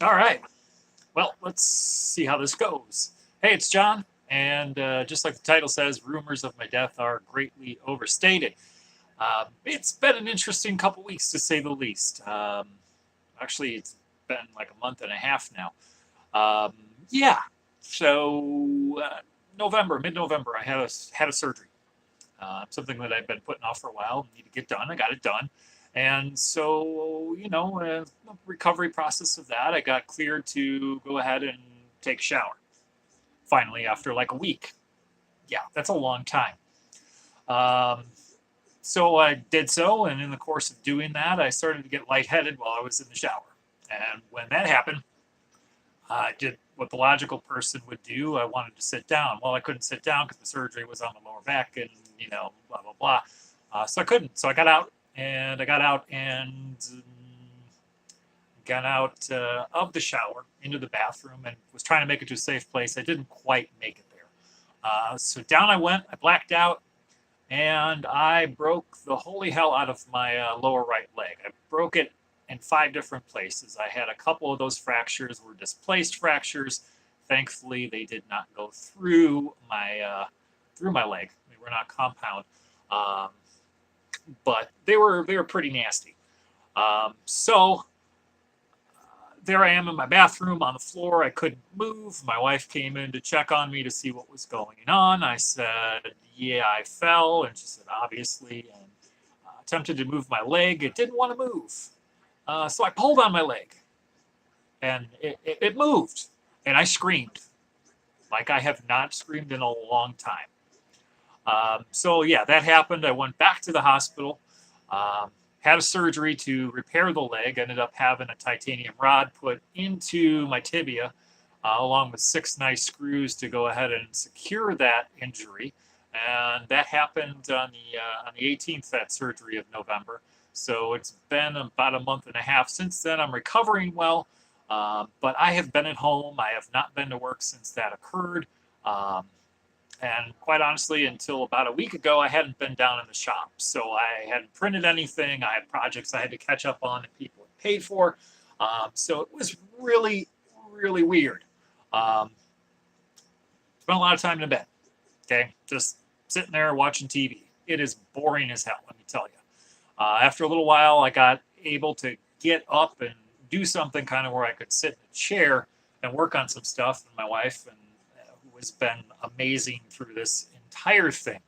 All right. Well, let's see how this goes. Hey, it's John, and just like the title says, rumors of my death are greatly overstated. It's been an interesting couple weeks to say the least. Actually, it's been like a month and a half now. Um, yeah. So November, mid-November, I had a surgery. Something that I've been putting off for a while. Need to get done. I got it done. And so, the recovery process of that, I got cleared to go ahead and take a shower. Finally, after like a week. Yeah, that's a long time. Um, so I did so, and in the course of doing that, I started to get lightheaded while I was in the shower. And when that happened, I did what the logical person would do. I wanted to sit down. Well, I couldn't sit down because the surgery was on the lower back, and blah blah blah. So I couldn't. So I got out, and got out of the shower into the bathroom, and was trying to make it to a safe place. I didn't quite make it there. So down I went. I blacked out, and I broke the holy hell out of my lower right leg. I broke it in 5 different places. I had a couple of those fractures were displaced fractures. Thankfully, they did not go through my leg. They were not compound, um, but they were pretty nasty. So there I am in my bathroom on the floor. I couldn't move. My wife came in to check on me to see what was going on. I said, "Yeah, I fell," and she said, "Obviously," and attempted to move my leg. It didn't want to move. So I pulled on my leg, and it moved, and I screamed like I have not screamed in a long time. So yeah, that happened. I went back to the hospital, had a surgery to repair the leg. Ended up having a titanium rod put into my tibia, along with 6 nice screws to go ahead and secure that injury. And that happened on the 18th, that surgery of November. So it's been about a month and a half since then. I'm recovering well, but I have been at home. I have not been to work since that occurred. Um, and quite honestly, until about a week ago, I hadn't been down in the shop. So I hadn't printed anything. I had projects I had to catch up on that people had paid for. So it was really, really weird. Um, Spent a lot of time in bed. Okay. Just sitting there watching TV. It is boring as hell, let me tell you. After a little while, I got able to get up and do something kind of where I could sit in a chair and work on some stuff. And my wife, who has been amazing through this entire thing,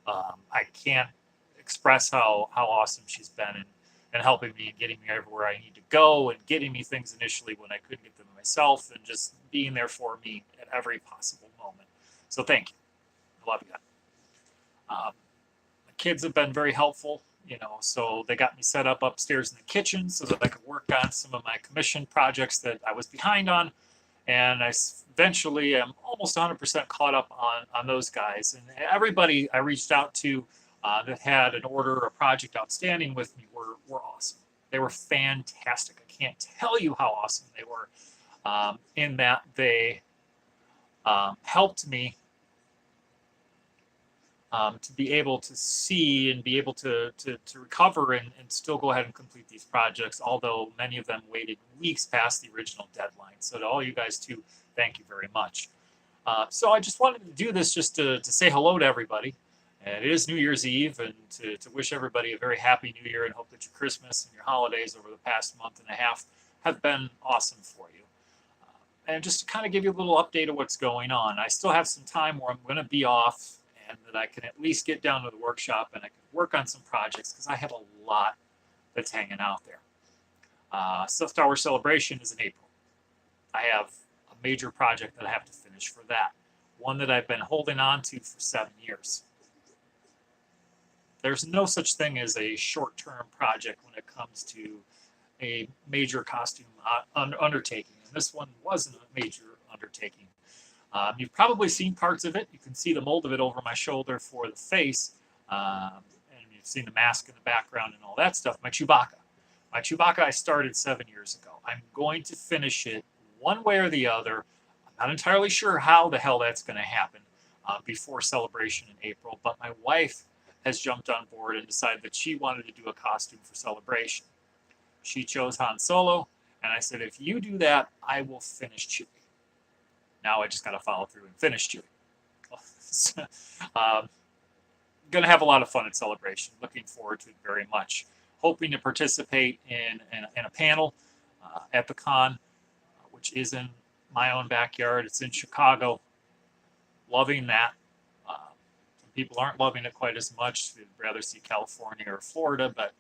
I can't express how awesome she's been in helping me and getting me everywhere I need to go and getting me things initially when I couldn't get them myself and just being there for me at every possible moment. So thank you. I love you. My kids have been very helpful, so they got me set up upstairs in the kitchen so that I could work on some of my commission projects that I was behind on. And I eventually am almost 100% caught up on those guys. And everybody I reached out to that had an order or a project outstanding with me were awesome. They were fantastic. I can't tell you how awesome they were, in that they helped me to be able to see and be able to recover and still go ahead and complete these projects, although many of them waited weeks past the original deadline. So to all you guys too, thank you very much. So I just wanted to do this just to say hello to everybody. And it is New Year's Eve, and to wish everybody a very happy New Year and hope that your Christmas and your holidays over the past month and a half have been awesome for you. And just to kind of give you a little update of what's going on, I still have some time where I'm going to be off and that I can at least get down to the workshop and I can work on some projects because I have a lot that's hanging out there. Star Wars Celebration is in April. I have a major project that I have to finish for that, one that I've been holding on to for 7 years. There's no such thing as a short-term project when it comes to a major costume undertaking, and this one wasn't a major undertaking. You've probably seen parts of it. You can see the mold of it over my shoulder for the face, and you've seen the mask in the background and all that stuff. My Chewbacca I started 7 years ago. I'm going to finish it one way or the other. I'm not entirely sure how the hell that's going to happen before Celebration in April, but my wife has jumped on board and decided that she wanted to do a costume for Celebration. She chose Han Solo, And I said, if you do that, I will finish Chewy. Now I just got to follow through and finish Chewy. Going to have a lot of fun at Celebration. Looking forward to it very much. Hoping to participate in a panel at the con, which is in my own backyard. It's in Chicago. Loving that. Some people aren't loving it quite as much. They'd rather see California or Florida, but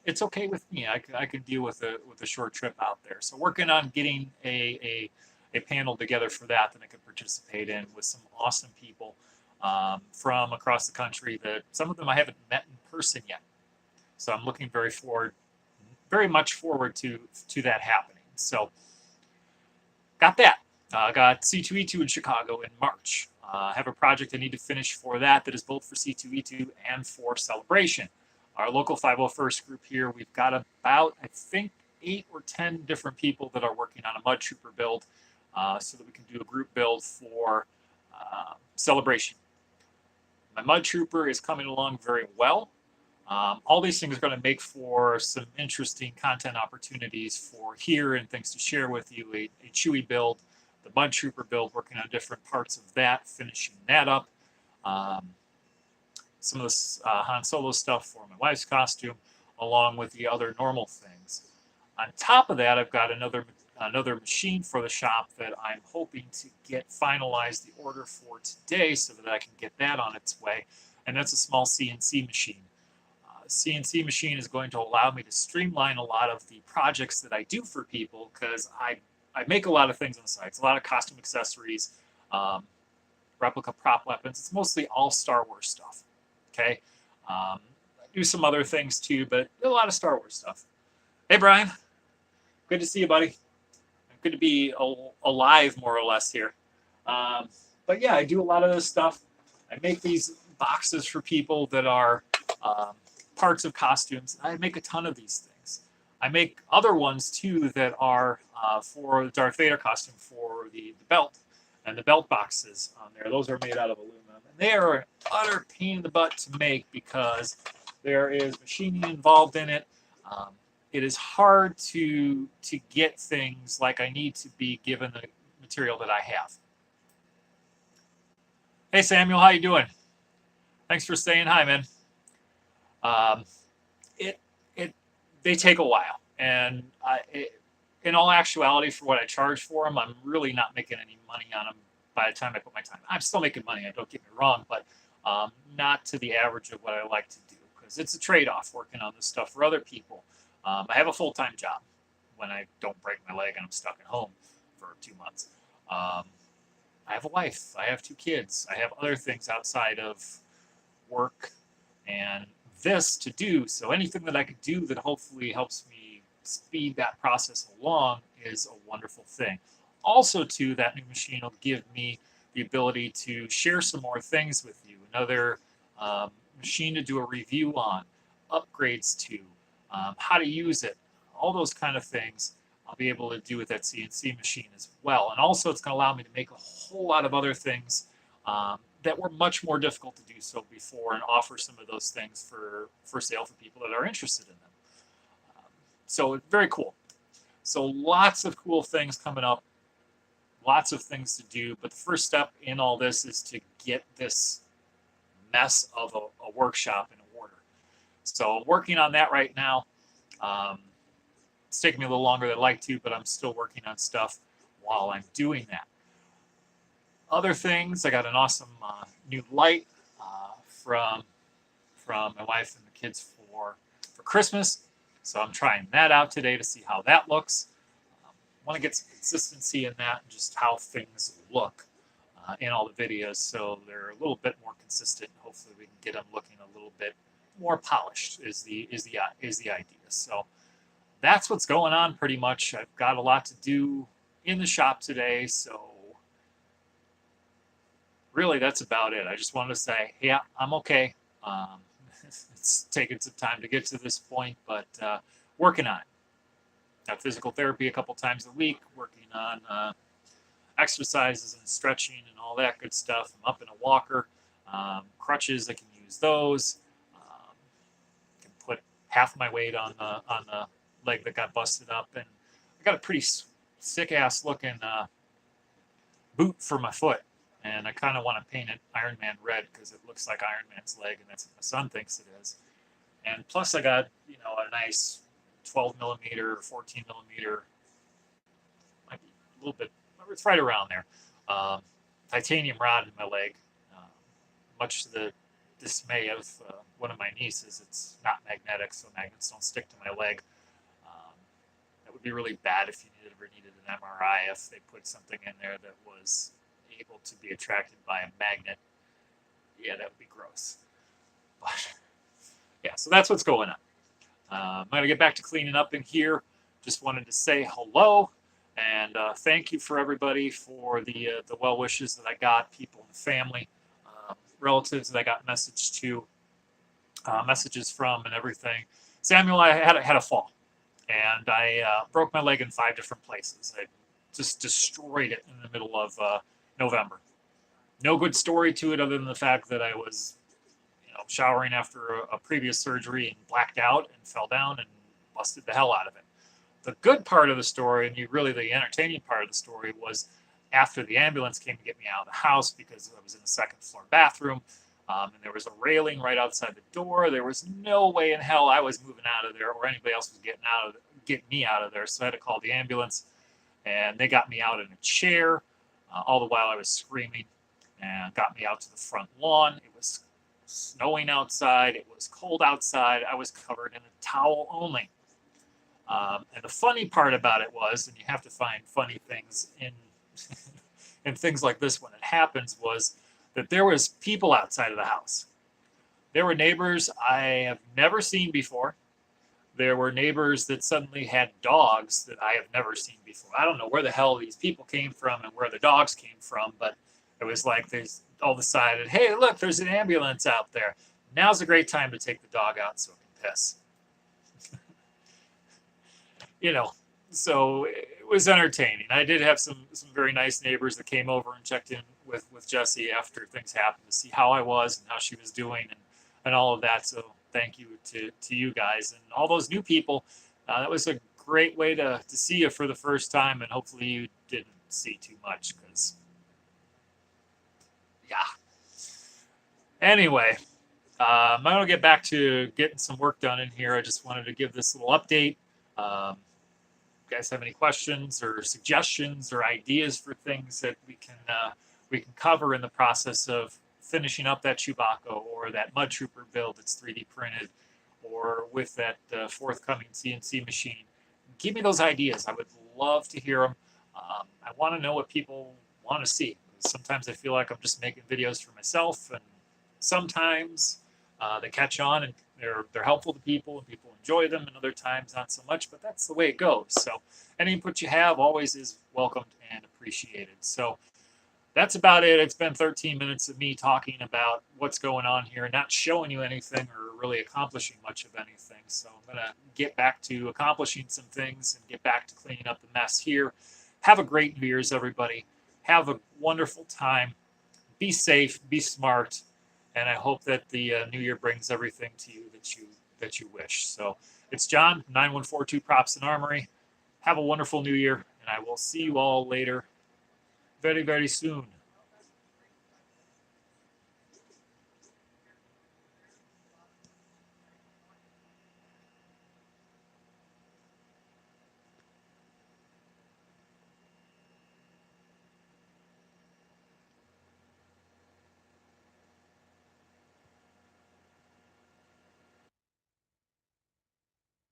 it's okay with me. I can deal with a short trip out there. So working on getting a panel together for that I could participate in with some awesome people from across the country. That some of them I haven't met in person yet. So I'm looking very much forward to that happening. So got that. Got C2E2 in Chicago in March. I have a project I need to finish for that is both for C2E2 and for Celebration. Our local 501st group here, we've got about, I think, 8 or 10 different people that are working on a Mud Trooper build so that we can do a group build for Celebration. My Mud Trooper is coming along very well. All these things are going to make for some interesting content opportunities for here and things to share with you. A Chewy build, the Mud Trooper build, working on different parts of that, finishing that up. Some of this Han Solo stuff for my wife's costume, along with the other normal things. On top of that, I've got another machine for the shop that I'm hoping to get finalized the order for today so that I can get that on its way. And that's a small CNC machine. CNC machine is going to allow me to streamline a lot of the projects that I do for people because I make a lot of things on the side. It's a lot of costume accessories, replica prop weapons. It's mostly all Star Wars stuff. Okay, I do some other things too, but a lot of Star Wars stuff. Hey, Brian, good to see you, buddy. Good to be alive, more or less here. But yeah, I do a lot of this stuff. I make these boxes for people that are parts of costumes. I make a ton of these things. I make other ones too that are for the Darth Vader costume for the belt and the belt boxes on there. Those are made out of aluminum. They are an utter pain in the butt to make because there is machining involved in it. It is hard to get things like I need to be given the material that I have. Hey Samuel, how you doing? Thanks for saying hi, man. They take a while, and in all actuality, for what I charge for them, I'm really not making any money on them. By the time I put my time, I'm still making money. Don't get me wrong, but not to the average of what I like to do because it's a trade-off working on this stuff for other people. I have a full-time job when I don't break my leg and I'm stuck at home for 2 months. I have a wife. I have 2 kids. I have other things outside of work and this to do. So anything that I could do that hopefully helps me speed that process along is a wonderful thing. Also, too, that new machine will give me the ability to share some more things with you. Another machine to do a review on, upgrades to, how to use it, all those kind of things I'll be able to do with that CNC machine as well. And also, it's going to allow me to make a whole lot of other things that were much more difficult to do so before and offer some of those things for sale for people that are interested in them. So very cool. So lots of cool things coming up. Lots of things to do, but the first step in all this is to get this mess of a workshop in order. So I'm working on that right now. It's taking me a little longer than I'd like to, but I'm still working on stuff while I'm doing that. Other things, I got an awesome new light from my wife and the kids for Christmas. So I'm trying that out today to see how that looks. Want to get some consistency in that and just how things look in all the videos so they're a little bit more consistent. Hopefully we can get them looking a little bit more polished is the idea. So that's what's going on pretty much. I've got a lot to do in the shop today, so really that's about it. I just wanted to say, yeah, I'm okay. It's taken some time to get to this point, but working on it. Got physical therapy a couple times a week, working on exercises and stretching and all that good stuff. I'm up in a walker, crutches. I can use those. Can put half my weight on the leg that got busted up and got a pretty sick ass looking boot for my foot, and I kind of want to paint it Iron Man red because it looks like Iron Man's leg, and that's what my son thinks it is. And plus, I got a nice 12 millimeter, 14 millimeter, might be a little bit, it's right around there. Titanium rod in my leg, much to the dismay of one of my nieces. It's not magnetic, so magnets don't stick to my leg. That would be really bad if you ever needed an MRI, if they put something in there that was able to be attracted by a magnet. Yeah, that would be gross. But yeah, so that's what's going on. I'm going to get back to cleaning up in here. Just wanted to say hello and thank you for everybody for the well wishes that I got, people in the family, relatives that I got messages from, and everything. Samuel, I had a fall, and I broke my leg in 5 different places. I just destroyed it in the middle of November. No good story to it other than the fact that I was showering after a previous surgery and blacked out and fell down and busted the hell out of it. The good part of the story, and really the entertaining part of the story, was after the ambulance came to get me out of the house because I was in the 2nd floor bathroom, and there was a railing right outside the door. There was no way in hell I was moving out of there, or anybody else was getting me out of there. So I had to call the ambulance, and they got me out in a chair, all the while I was screaming, and got me out to the front lawn. It was snowing outside. It was cold outside. I was covered in a towel only. And the funny part about it was, and you have to find funny things in in things like this when it happens, was that there was people outside of the house. There were neighbors I have never seen before. There were neighbors that suddenly had dogs that I have never seen before. I don't know where the hell these people came from and where the dogs came from, but it was like they all decided, hey, look, there's an ambulance out there. Now's a great time to take the dog out so it can piss. So it was entertaining. I did have some very nice neighbors that came over and checked in with Jessie after things happened to see how I was and how she was doing and all of that. So thank you to you guys and all those new people. That was a great way to see you for the first time, and hopefully you didn't see too much because, yeah. Anyway, I'm going to get back to getting some work done in here. I just wanted to give this little update. You guys have any questions or suggestions or ideas for things that we can cover in the process of finishing up that Chewbacca or that Mud Trooper build that's 3D printed, or with that forthcoming CNC machine? Give me those ideas. I would love to hear them. I want to know what people want to see. Sometimes I feel like I'm just making videos for myself, and sometimes they catch on and they're helpful to people and people enjoy them, and other times not so much, but that's the way it goes. So any input you have always is welcomed and appreciated. So that's about it. It's been 13 minutes of me talking about what's going on here, not showing you anything or really accomplishing much of anything. So I'm going to get back to accomplishing some things and get back to cleaning up the mess here. Have a great New Year's, everybody. Have a wonderful time. Be safe, be smart, and I hope that the new year brings everything to you that you wish. So it's John, 9142 Props and Armory. Have a wonderful New Year, and I will see you all later very, very soon.